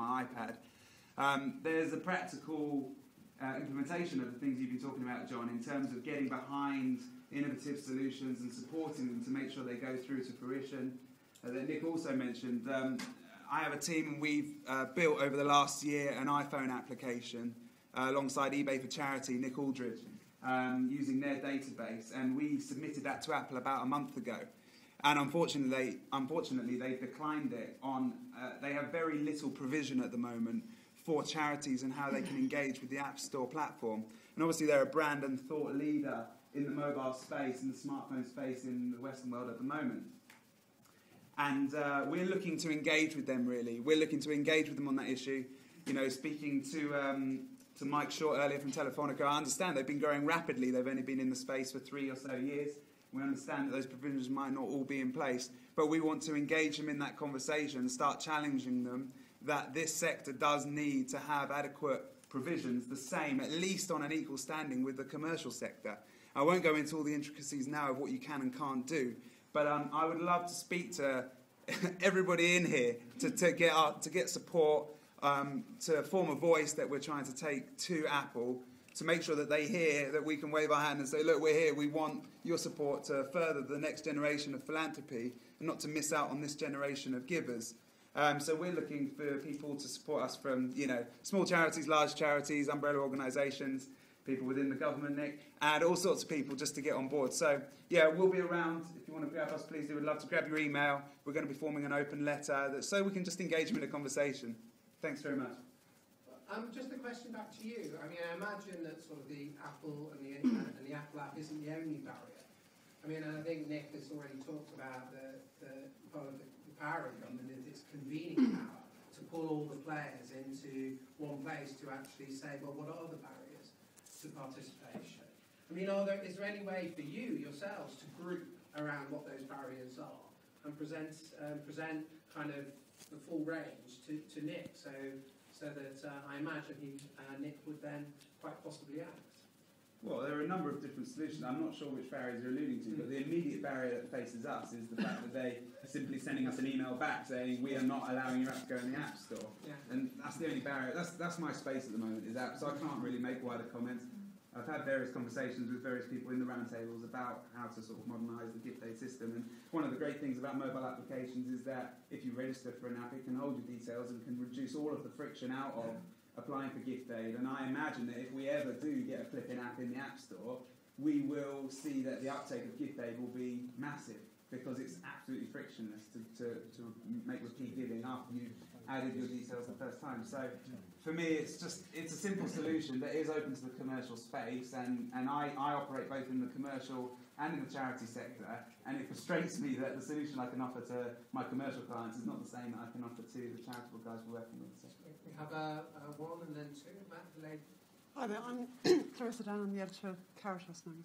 my iPad. There's a practical implementation of the things you've been talking about, John, in terms of getting behind innovative solutions and supporting them to make sure they go through to fruition. That Nick also mentioned. I have a team, and we've built over the last year an iPhone application alongside eBay for Charity, Nick Aldridge, using their database, and we submitted that to Apple about a month ago. And unfortunately, they've declined it. They have very little provision at the moment for charities and how they can engage with the App Store platform. And obviously, they're a brand and thought leader in the mobile space, in the smartphone space in the Western world at the moment. And we're looking to engage with them, really. We're looking to engage with them on that issue. You know, speaking to Mike Short earlier from Telefonica, I understand they've been growing rapidly. They've only been in the space for 3 or so years. We understand that those provisions might not all be in place, but we want to engage them in that conversation and start challenging them that this sector does need to have adequate provisions, the same, at least on an equal standing with the commercial sector. I won't go into all the intricacies now of what you can and can't do, but I would love to speak to everybody in here to get support, to form a voice that we're trying to take to Apple, to make sure that they hear that we can wave our hand and say, look, we're here, we want your support to further the next generation of philanthropy and not to miss out on this generation of givers. So we're looking for people to support us from, you know, small charities, large charities, umbrella organisations, people within the government, Nick, and all sorts of people just to get on board. So, yeah, we'll be around. If you want to grab us, please do. We'd love to grab your email. We're going to be forming an open letter so we can just engage them in a conversation. Thanks very much. Just a question back to you. I mean, I imagine that sort of the Apple and the Apple app isn't the only barrier. I mean, and I think Nick has already talked about the part of the power of government is its convening power to pull all the players into one place to actually say, well, what are the barriers to participation? I mean, is there any way for you yourselves to group around what those barriers are and present kind of the full range to Nick, so that I imagine Nick would then quite possibly act? Well, there are a number of different solutions. I'm not sure which barriers you're alluding to, but the immediate barrier that faces us is the fact that they are simply sending us an email back saying we are not allowing your app to go in the App Store. Yeah. And that's the only barrier. That's my space at the moment, is apps, so I can't really make wider comments. I've had various conversations with various people in the roundtables about how to sort of modernise the gift aid system, and one of the great things about mobile applications is that if you register for an app, it can hold your details and can reduce all of the friction out of applying for gift aid. And I imagine that if we ever do get a flipping app in the App Store, we will see that the uptake of gift aid will be massive, because it's absolutely frictionless to make repeat giving after you've added your details the first time. So for me, it's a simple solution that is open to the commercial space, and I operate both in the commercial and in the charity sector, and it frustrates me that the solution I can offer to my commercial clients is not the same that I can offer to the charitable guys we're working with. So. We have one and then two. Matt, the lady. Hi there, I'm Clarissa Down, I'm the editor of Caritas magazine.